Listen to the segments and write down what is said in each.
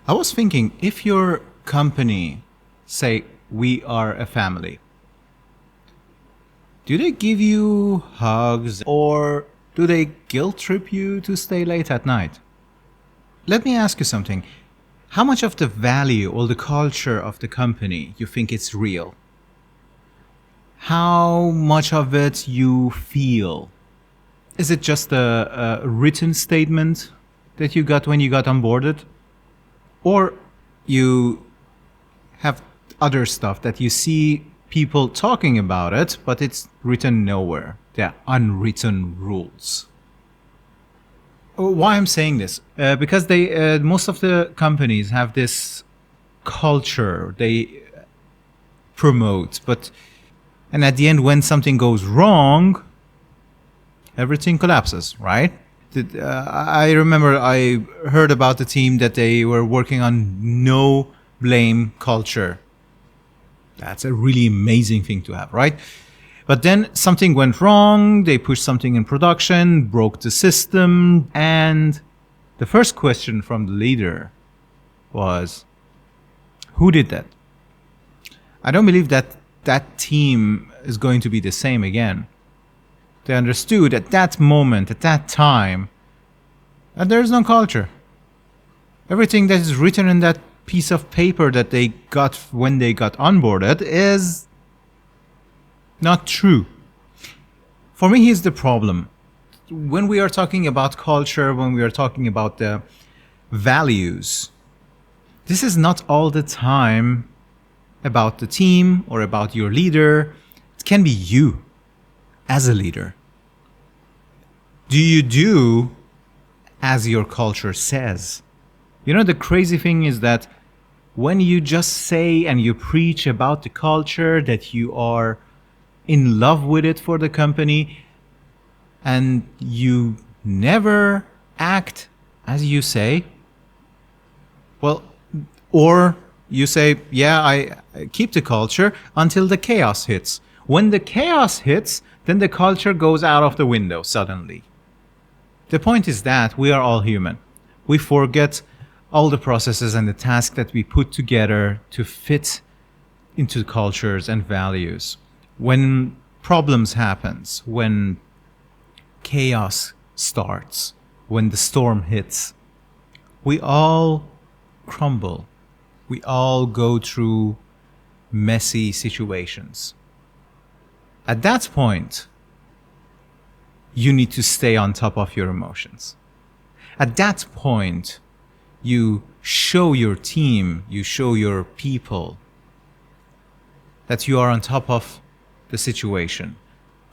I was thinking, if your company, say, we are a family, do they give you hugs or do they guilt trip you to stay late at night? Let me ask you something. How much of the value or the culture of the company you think it's real? How much of it you feel? Is it just a written statement that you got when you got onboarded? Or you have other stuff that you see people talking about it, but it's written nowhere. They're unwritten rules. Why I'm saying this? Because they most of the companies have this culture they promote, and at the end, when something goes wrong, everything collapses, right? I remember I heard about the team that they were working on no blame culture. That's a really amazing thing to have, right? But then something went wrong, they pushed something in production, broke the system, and the first question from the leader was, who did that? I don't believe that that team is going to be the same again. They understood at that moment, at that time, that there is no culture. Everything that is written in that piece of paper that they got when they got onboarded is not true. For me, here's the problem. When we are talking about culture, when we are talking about the values, this is not all the time about the team or about your leader. It can be you as a leader. Do you do as your culture says? You know, the crazy thing is that when you just say and you preach about the culture, that you are in love with it for the company, and you never act as you say, well, or you say, yeah, I keep the culture until the chaos hits. When the chaos hits, then the culture goes out of the window suddenly. The point is that we are all human. We forget all the processes and the tasks that we put together to fit into cultures and values. When problems happens, when chaos starts, when the storm hits, we all crumble. We all go through messy situations. At that point, you need to stay on top of your emotions. At that point, you show your team, you show your people that you are on top of the situation,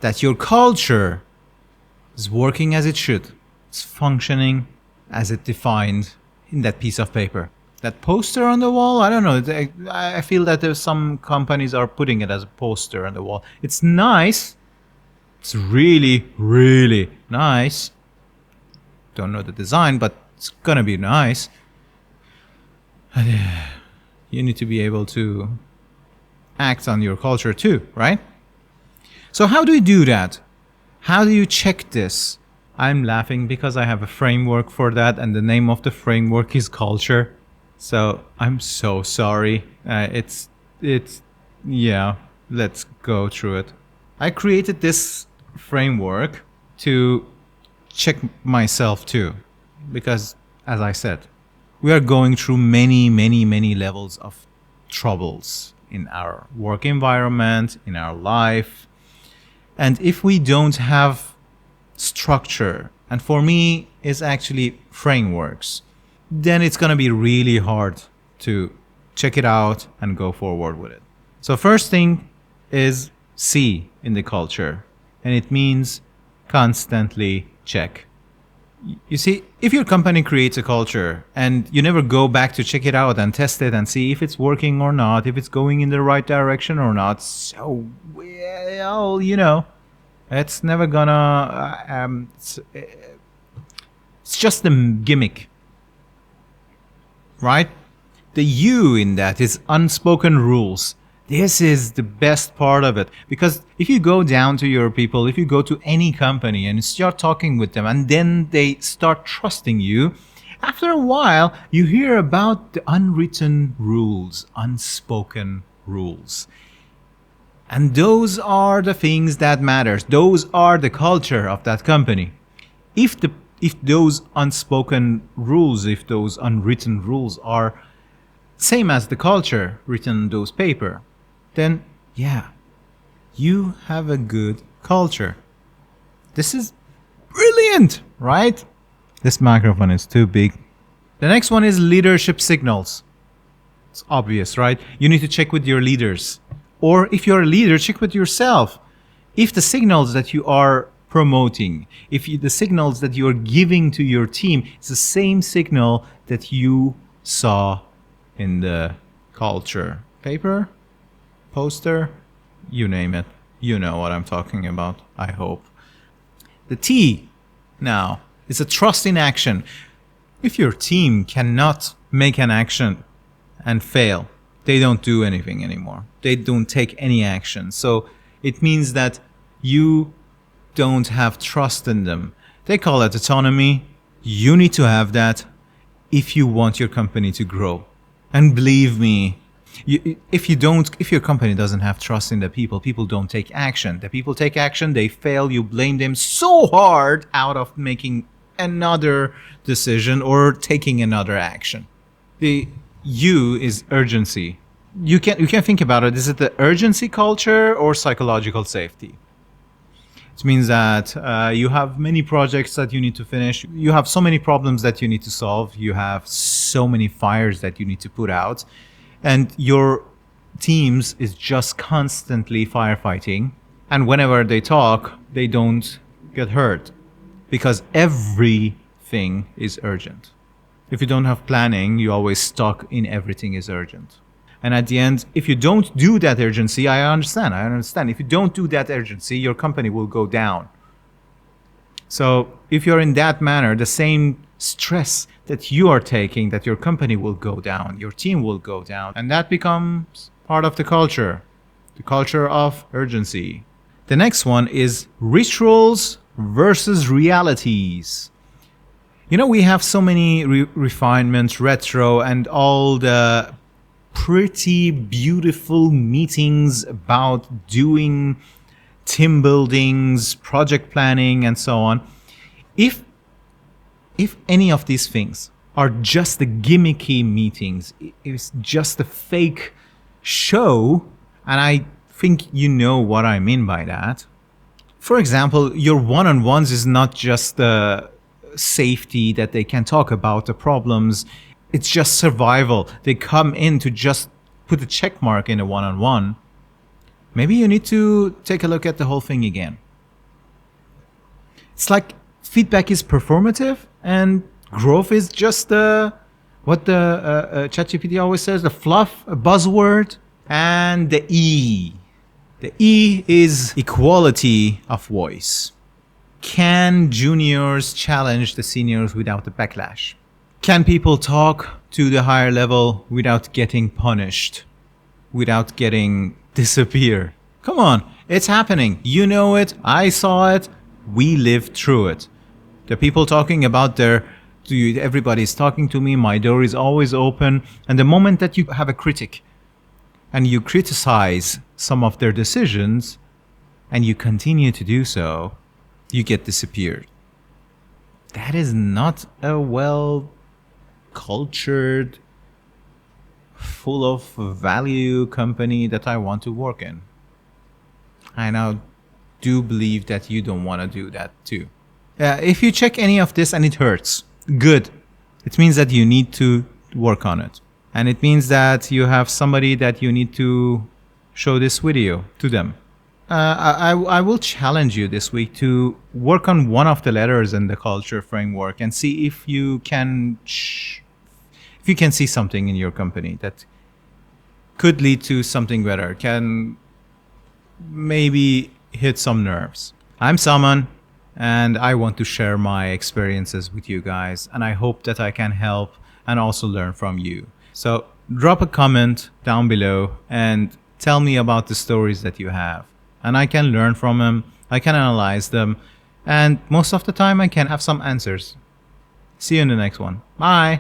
that your culture is working as it should, it's functioning as it defined in that piece of paper. That poster on the wall, I don't know, I feel that there's some companies are putting it as a poster on the wall. It's nice. It's really, really nice. Don't know the design, but it's gonna be nice. You need to be able to act on your culture too, right? So how do you do that? How do you check this? I'm laughing because I have a framework for that, and the name of the framework is culture. So I'm so sorry. Yeah, let's go through it. I created this framework to check myself too, because as I said, we are going through many, many, many levels of troubles in our work environment, in our life. And if we don't have structure, and for me, it's actually frameworks, then it's going to be really hard to check it out and go forward with it. So first thing is C in the culture, and it means constantly check. You see, if your company creates a culture and you never go back to check it out and test it and see if it's working or not, if it's going in the right direction or not, so, well, you know, it's never gonna, it's just a gimmick, right? The U in that is unspoken rules. This is the best part of it, because if you go down to your people, if you go to any company and start talking with them, and then they start trusting you, After a while, you hear about the unwritten rules, unspoken rules. And those are the things that matters. Those are the culture of that company. If those unspoken rules, if those unwritten rules are same as the culture written on those paper, then yeah, you have a good culture. This is brilliant, right? This microphone is too big. The next one is leadership signals. It's obvious, right? You need to check with your leaders. Or if you're a leader, check with yourself. If the signals that you are promoting, the signals that you're giving to your team is the same signal that you saw in the culture paper, poster, you name it. You know what I'm talking about, I hope. The T now is a trust in action. If your team cannot make an action and fail, they don't do anything anymore. They don't take any action. So it means that you don't have trust in them. They call it autonomy. You need to have that if you want your company to grow. And believe me, if your company doesn't have trust in the people don't take action. The people take action, they fail, you blame them so hard out of making another decision or taking another action. The U is urgency. You can think about it. Is it the urgency culture or psychological safety? It means that you have many projects that you need to finish. You have so many problems that you need to solve. You have so many fires that you need to put out. And your teams is just constantly firefighting. And whenever they talk, they don't get hurt because everything is urgent. If you don't have planning, you're always stuck in everything is urgent. And at the end, if you don't do that urgency, I understand. If you don't do that urgency, your company will go down. So if you're in that manner, the same stress that you are taking, that your company will go down, your team will go down. And that becomes part of the culture of urgency. The next one is rituals versus realities. You know, we have so many refinements, retro, and all the pretty beautiful meetings about doing team buildings, project planning, and so on. If any of these things are just the gimmicky meetings, it's just a fake show, and I think you know what I mean by that. For example, your one-on-ones is not just the safety that they can talk about the problems. It's just survival. They come in to just put a check mark in a one-on-one. Maybe you need to take a look at the whole thing again. It's like feedback is performative and growth is just what the ChatGPT always says, the fluff, a buzzword, and the E. The E is equality of voice. Can juniors challenge the seniors without a backlash? Can people talk to the higher level without getting punished, without getting disappear? Come on, it's happening. You know it. I saw it. We lived through it. The people talking about everybody's talking to me. My door is always open. And the moment that you have a critic and you criticize some of their decisions and you continue to do so, you get disappeared. That is not a well-cultured, full of value company that I want to work in. I now do believe that you don't want to do that too. If you check any of this and it hurts, good. It means that you need to work on it. And it means that you have somebody that you need to show this video to them. I will challenge you this week to work on one of the letters in the culture framework and see if you can see something in your company that could lead to something better, can maybe hit some nerves. I'm Salman, and I want to share my experiences with you guys, and I hope that I can help and also learn from you. So drop a comment down below and tell me about the stories that you have. And I can learn from them, I can analyze them, and most of the time I can have some answers. See you in the next one. Bye.